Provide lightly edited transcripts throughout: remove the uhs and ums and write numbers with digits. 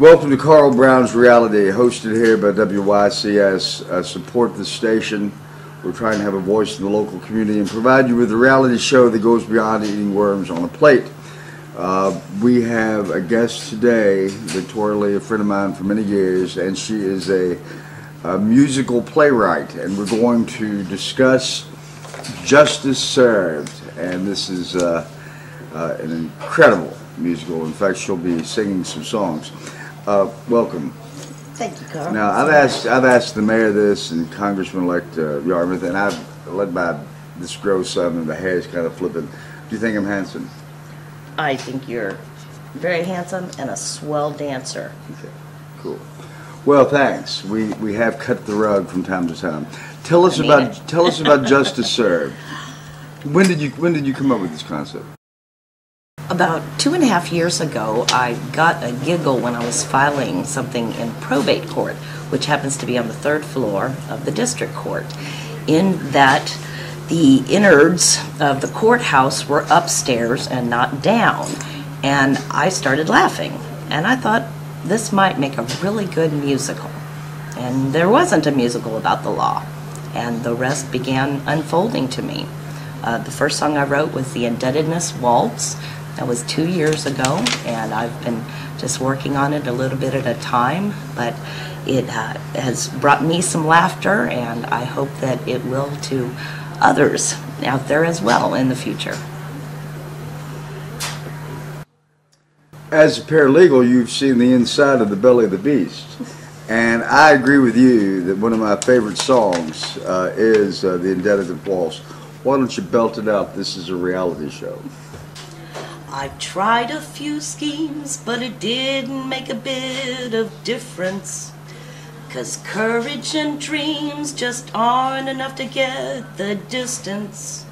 Welcome to Carl Brown's Reality, hosted here by WYCS. Support the station. We're trying to have a voice in the local community and provide you with a reality show that goes beyond eating worms on a plate. We have a guest today, Victoria Lee, a friend of mine for many years, and she is a musical playwright, and we're going to discuss Justice Served, and this is an incredible musical. In fact, she'll be singing some songs. Welcome. Thank you, Carl. Now, I've asked the mayor this and Congressman-elect Yarmouth, and I've let my this grow some, and the hair is kind of flipping. Do you think I'm handsome? I think you're very handsome and a swell dancer. Okay, cool. Well, thanks. We have cut the rug from time to time. Tell us about Justice Served. When did you come up with this concept? About 2.5 years ago, I got a giggle when I was filing something in probate court, which happens to be on the 3rd floor of the district court, in that the innards of the courthouse were upstairs and not down. And I started laughing, and I thought this might make a really good musical. And there wasn't a musical about the law, and the rest began unfolding to me. The first song I wrote was the Indebtedness Waltz. That was 2 years ago, and I've been just working on it a little bit at a time, but it has brought me some laughter, and I hope that it will to others out there as well in the future. As a paralegal, you've seen the inside of the belly of the beast, and I agree with you that one of my favorite songs is the Indebtedness Waltz. Why don't you belt it out? This is a reality show. I've tried a few schemes, but it didn't make a bit of difference. 'Cause courage and dreams just aren't enough to get the distance.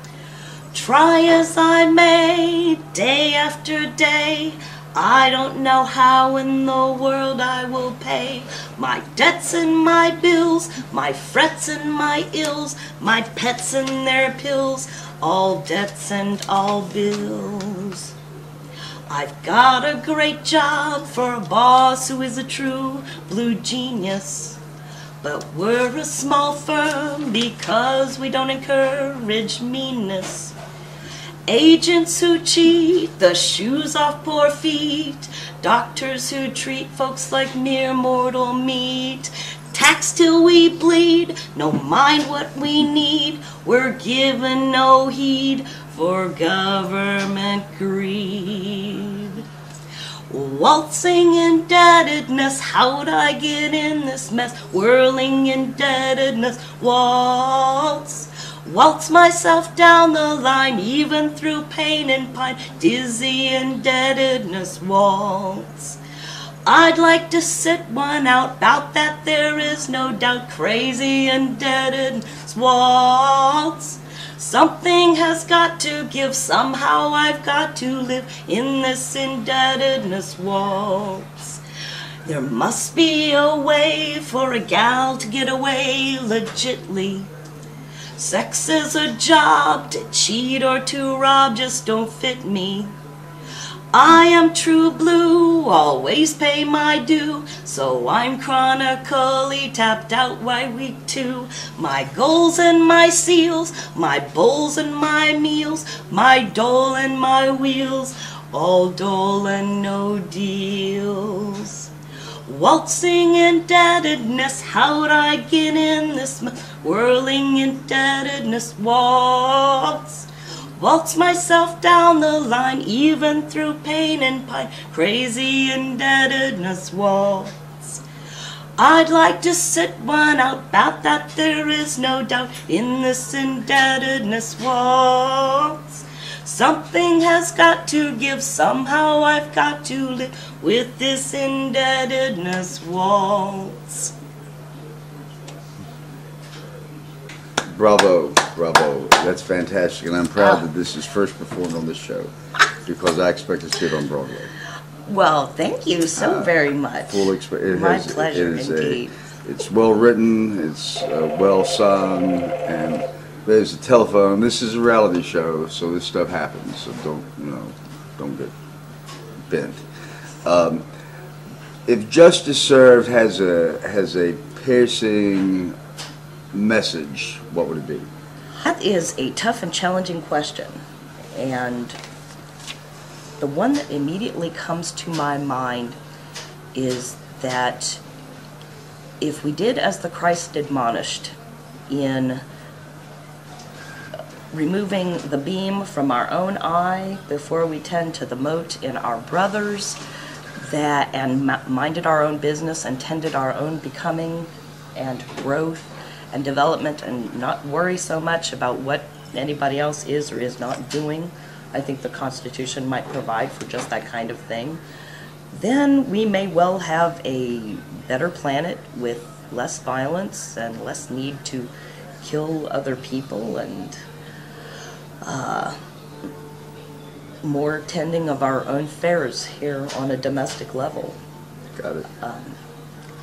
Try as I may, day after day, I don't know how in the world I will pay my debts and my bills, my frets and my ills, my pets and their pills, all debts and all bills. I've got a great job for a boss who is a true blue genius, but we're a small firm because we don't encourage meanness. Agents who cheat the shoes off poor feet, doctors who treat folks like mere mortal meat, tax till we bleed, no mind what we need, we're given no heed for government greed. Waltzing indebtedness, how'd I get in this mess? Whirling indebtedness, waltz. Waltz myself down the line, even through pain and pine, dizzy indebtedness, waltz. I'd like to sit one out, bout that there is no doubt, crazy indebtedness, waltz. Something has got to give, somehow I've got to live in this indebtedness waltz. There must be a way for a gal to get away legitly. Sex is a job, to cheat or to rob just don't fit me. I am true blue, always pay my due, so I'm chronically tapped out by week 2. My goals and my seals, my bowls and my meals, my dole and my wheels, all dole and no deals. Waltzing indebtedness, how'd I get in this whirling indebtedness waltz? Waltz myself down the line, even through pain and pine, crazy indebtedness waltz. I'd like to sit one out, bout that there is no doubt, in this indebtedness waltz. Something has got to give, somehow I've got to live with this indebtedness waltz. Bravo, bravo. That's fantastic, and I'm proud that this is first performed on this show because I expect to see it on Broadway. Well, thank you so very much. My pleasure, indeed. It's well written, it's well sung, and there's a telephone. This is a reality show, so this stuff happens. So don't get bent. If justice served has a piercing message, what would it be? That is a tough and challenging question. And the one that immediately comes to my mind is that if we did as the Christ admonished in removing the beam from our own eye before we tend to the mote in our brothers, and minded our own business and tended our own becoming and growth and development, and not worry so much about what anybody else is or is not doing, I think the Constitution might provide for just that kind of thing. Then we may well have a better planet with less violence and less need to kill other people, and more tending of our own affairs here on a domestic level. Got it.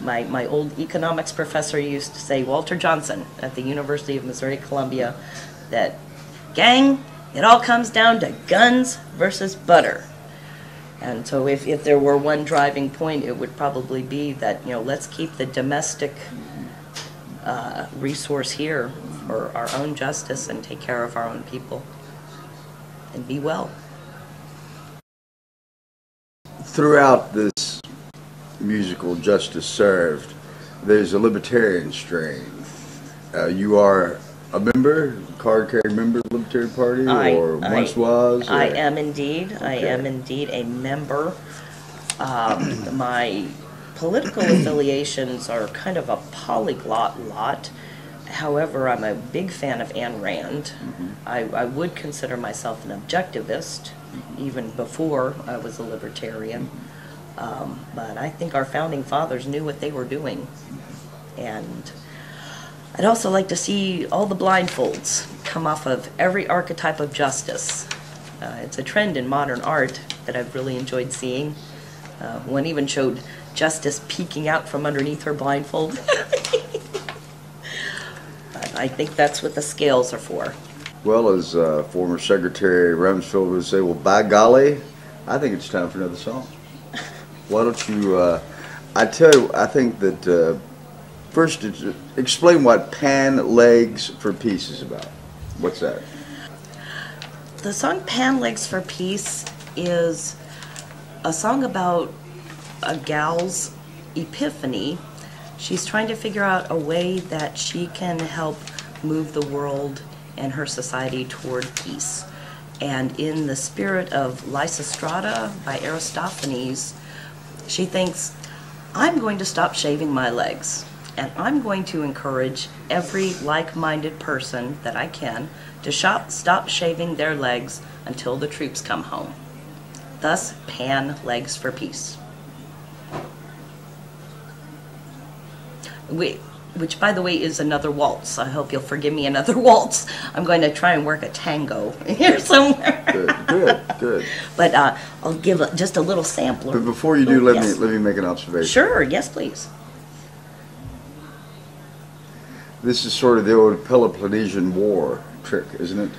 My old economics professor used to say, Walter Johnson at the University of Missouri Columbia, that, gang, it all comes down to guns versus butter. And so if there were one driving point, it would probably be that, let's keep the domestic resource here for our own justice and take care of our own people and be well. Throughout this musical Justice Served, there's a libertarian strain. You are a member, card-carrying member of the Libertarian Party, or once was? I am indeed. Okay. I am indeed a member. My political affiliations are kind of a polyglot lot. However, I'm a big fan of Ayn Rand. Mm-hmm. I would consider myself an objectivist, even before I was a libertarian. But I think our founding fathers knew what they were doing. And I'd also like to see all the blindfolds come off of every archetype of justice. It's a trend in modern art that I've really enjoyed seeing. One even showed justice peeking out from underneath her blindfold. I think that's what the scales are for. Well, as former Secretary Rumsfeld would say, well, by golly, I think it's time for another song. Why don't you, I tell you, I think that first, explain what Pan Legs for Peace is about. What's that? The song Pan Legs for Peace is a song about a gal's epiphany. She's trying to figure out a way that she can help move the world and her society toward peace. And in the spirit of Lysistrata by Aristophanes, she thinks, I'm going to stop shaving my legs, and I'm going to encourage every like-minded person that I can to stop shaving their legs until the troops come home. Thus, Pan Legs for Peace. Which, by the way, is another waltz. I hope you'll forgive me another waltz. I'm going to try and work a tango here somewhere. Good. But I'll give just a little sampler. But before you do, let me make an observation. Sure, yes, please. This is sort of the old Peloponnesian War trick, isn't it?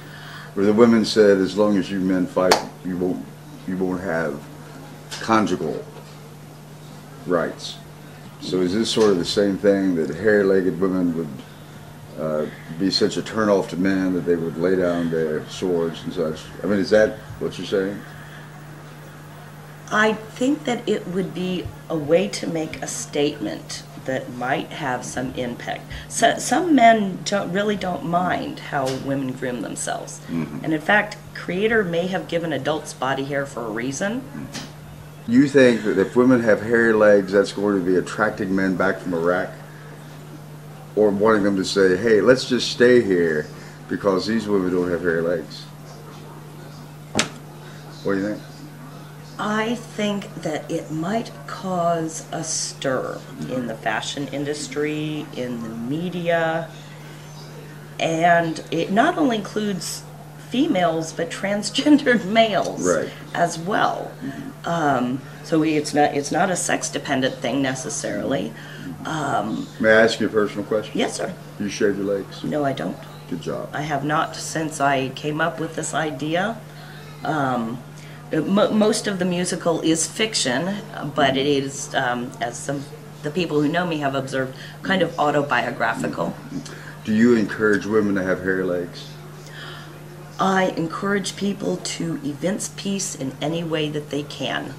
Where the women said, as long as you men fight, you won't have conjugal rights. So is this sort of the same thing, that hairy-legged women would be such a turnoff to men that they would lay down their swords and such? I mean, is that what you're saying? I think that it would be a way to make a statement that might have some impact. So, some men really don't mind how women groom themselves. Mm-hmm. And in fact, Creator may have given adults body hair for a reason. Mm-hmm. You think that if women have hairy legs, that's going to be attracting men back from Iraq? Or wanting them to say, hey, let's just stay here because these women don't have hairy legs? What do you think? I think that it might cause a stir in the fashion industry, in the media, and it not only includes females but transgendered males as well. So it's not a sex-dependent thing necessarily. May I ask you a personal question? Yes, sir. Do you shave your legs? No, I don't. Good job. I have not since I came up with this idea. most of the musical is fiction, but it is, as the people who know me have observed, kind of autobiographical. Do you encourage women to have hairy legs? I encourage people to evince peace in any way that they can.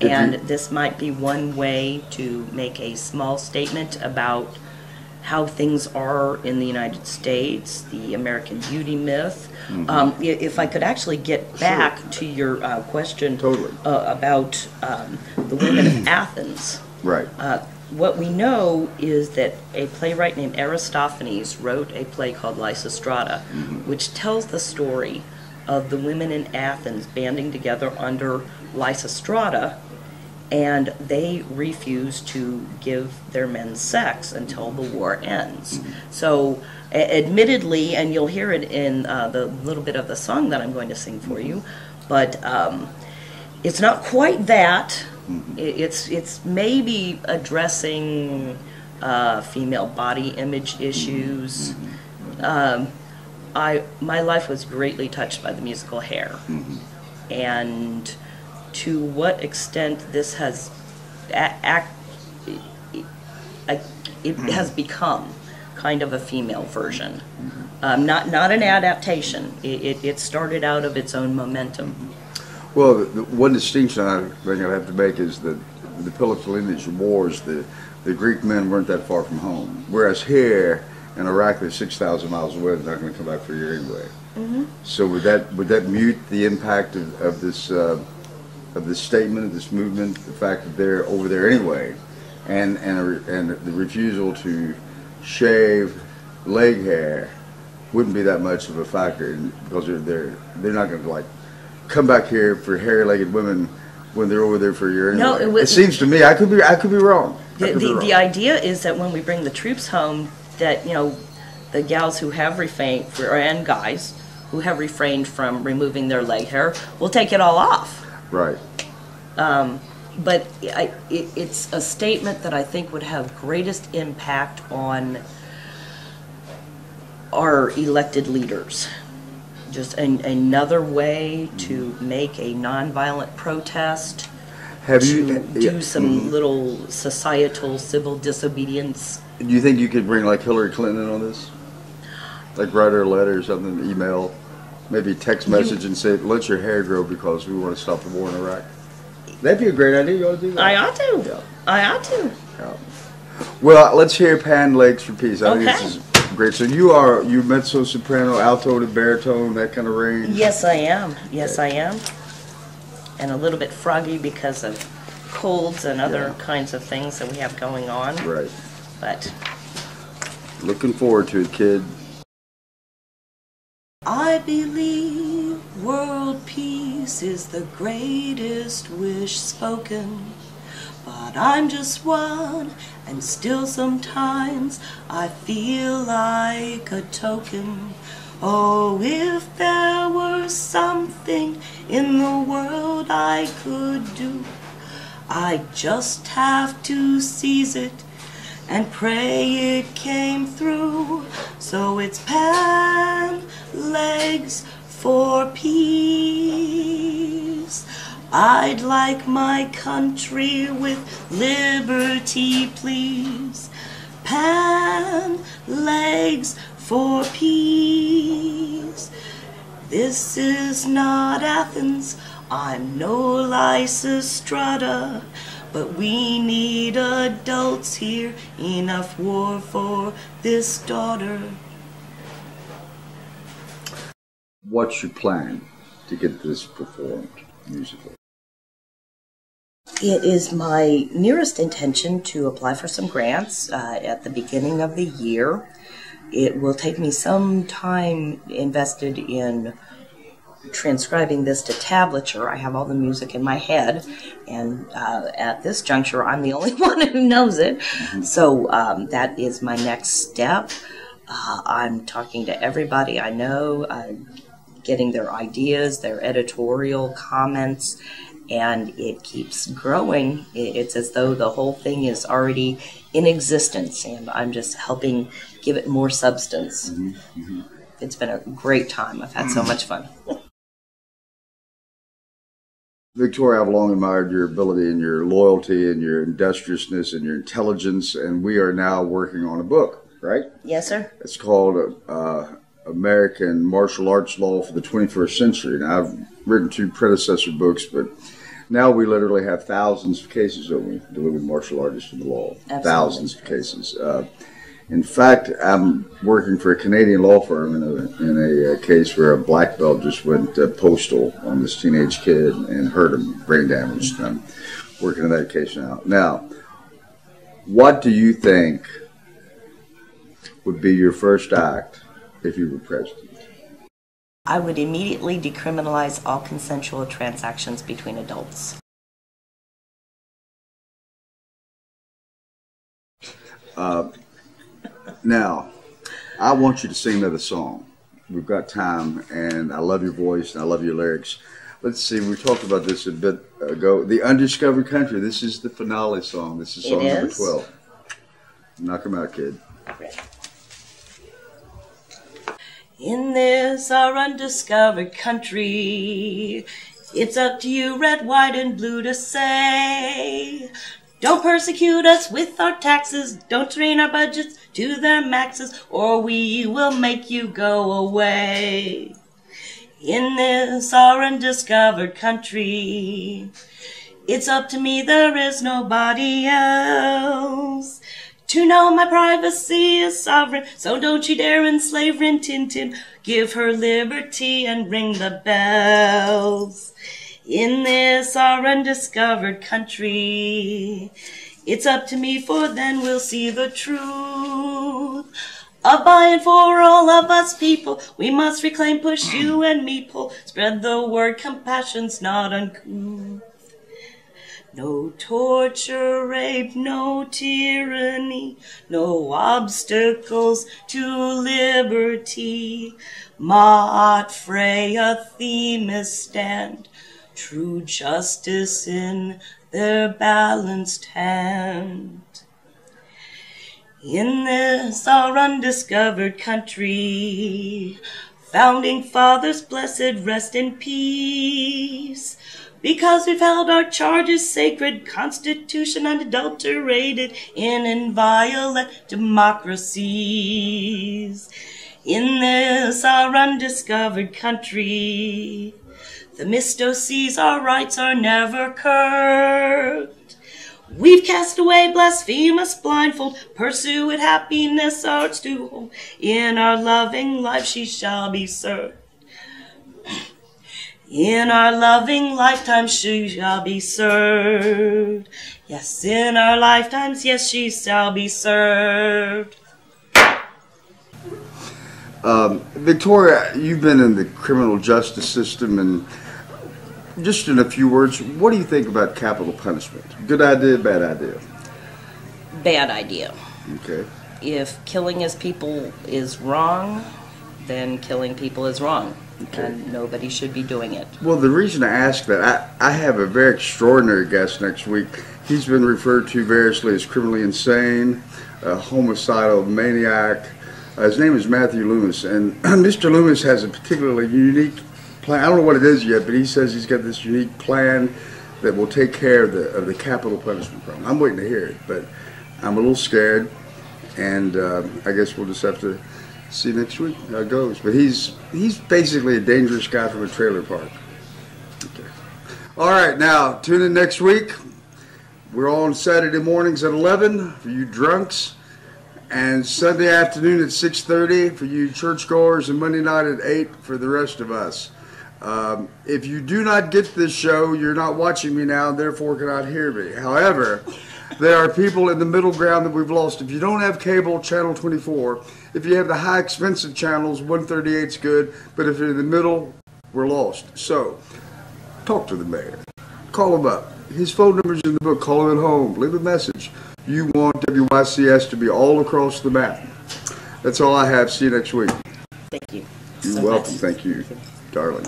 And this might be one way to make a small statement about how things are in the United States, the American Beauty myth. If I could actually get back to your question about the women of Athens. Right. What we know is that a playwright named Aristophanes wrote a play called Lysistrata, which tells the story of the women in Athens banding together under Lysistrata, and they refuse to give their men sex until the war ends. So, admittedly, and you'll hear it in the little bit of the song that I'm going to sing for you, but it's not quite that. It's maybe addressing female body image issues. My life was greatly touched by the musical Hair, and to what extent this has it has become kind of a female version, not an adaptation. It started out of its own momentum. Well, the one distinction I think I have to make is that the Peloponnesian Wars, the Greek men weren't that far from home, whereas here in Iraq they're 6,000 miles away. They're not going to come back for a year anyway. So would that mute the impact of this statement, of this movement, the fact that they're over there anyway, and the refusal to shave leg hair wouldn't be that much of a factor, because they're not going to like come back here for hairy-legged women when they're over there for a year anyway. No, it seems to me, I could be wrong. The idea is that when we bring the troops home, that the gals who have refrained, and guys who have refrained from removing their leg hair, will take it all off. Right. But it's a statement that I think would have greatest impact on our elected leaders. Just another way to make a nonviolent protest, do some little societal civil disobedience. Do you think you could bring like Hillary Clinton in on this? Like write her a letter or something, email, maybe text message and say, let your hair grow because we want to stop the war in Iraq? That'd be a great idea. You ought to do that. I ought to. Yeah. I ought to. Yeah. Well, let's hear Pan Legs for Peace. I think this is great. So you mezzo soprano, alto to baritone, that kind of range? Yes, I am. Yes, I am. And a little bit froggy because of colds and other kinds of things that we have going on. Right. But looking forward to it, kid. I believe world peace is the greatest wish spoken, but I'm just one, and still sometimes I feel like a token. Oh, if there were something in the world I could do, I'd just have to seize it and pray it came through. So it's Pan Legs for Peace. I'd like my country with liberty, please. Pan Legs for Peace. This is not Athens, I'm no Lysistrata, but we need adults here, enough war for this daughter. What's your plan to get this performed musically? It is my nearest intention to apply for some grants at the beginning of the year. It will take me some time invested in transcribing this to tablature. I have all the music in my head, and at this juncture, I'm the only one who knows it. So that is my next step. I'm talking to everybody I know, getting their ideas, their editorial comments, and it keeps growing. It's as though the whole thing is already in existence, and I'm just helping give it more substance. It's been a great time. I've had so much fun. Victoria, I've long admired your ability and your loyalty and your industriousness and your intelligence, and we are now working on a book, right? Yes, sir. It's called American Martial Arts Law for the 21st Century. Now, I've written 2 predecessor books, but now we literally have thousands of cases that we deal with martial artists in the law. Absolutely. Thousands of cases. In fact, I'm working for a Canadian law firm in a case where a black belt just went postal on this teenage kid and hurt him, brain damage. I'm working on that case now. Now, what do you think would be your first act if you were president? I would immediately decriminalize all consensual transactions between adults. Now, I want you to sing another song. We've got time, and I love your voice, and I love your lyrics. Let's see, we talked about this a bit ago. The Undiscovered Country, this is the finale song. This is song number 12. Knock 'em out, kid. In this our undiscovered country, it's up to you, red, white, and blue, to say, don't persecute us with our taxes, don't drain our budgets to their maxes, or we will make you go away. In this our undiscovered country, it's up to me, there is nobody else. To know my privacy is sovereign, so don't you dare enslave Rin Tin Tin. Give her liberty and ring the bells. In this our undiscovered country, it's up to me, for then we'll see the truth. Of by and for all of us people, we must reclaim, push you and me pull. Spread the word, compassion's not uncouth. No torture, rape, no tyranny, no obstacles to liberty. Maat Freya Themis stand, true justice in their balanced hand. In this our undiscovered country, founding fathers, blessed rest in peace. Because we've held our charges sacred, Constitution unadulterated in inviolate democracies. In this our undiscovered country, the Misto sees our rights are never curbed. We've cast away blasphemous blindfold, pursued happiness ours to hold. In our loving life she shall be served. In our loving lifetime she shall be served. Yes, in our lifetimes, yes, she shall be served. Victoria, you've been in the criminal justice system, and just in a few words, what do you think about capital punishment? Good idea, bad idea? Bad idea. Okay. If killing his people is wrong, then killing people is wrong. Okay. And nobody should be doing it. Well, the reason I ask that, I have a very extraordinary guest next week. He's been referred to variously as criminally insane, a homicidal maniac. His name is Matthew Loomis, and Mr. Loomis has a particularly unique plan. I don't know what it is yet, but he says he's got this unique plan that will take care of the capital punishment problem. I'm waiting to hear it, but I'm a little scared, and I guess we'll just have to see next week how it goes. But he's basically a dangerous guy from a trailer park. Okay. All right, now tune in next week. We're on Saturday mornings at 11 for you drunks, and Sunday afternoon at 6:30 for you churchgoers, and Monday night at 8 for the rest of us. If you do not get this show, you're not watching me now, and therefore cannot hear me. However, there are people in the middle ground that we've lost. If you don't have cable, channel 24. If you have the high expensive channels, 138's good. But if you're in the middle, we're lost. So, talk to the mayor. Call him up. His phone number's in the book. Call him at home. Leave a message. You want WYCS to be all across the map. That's all I have. See you next week. Thank you. You're welcome. Thank you, darling.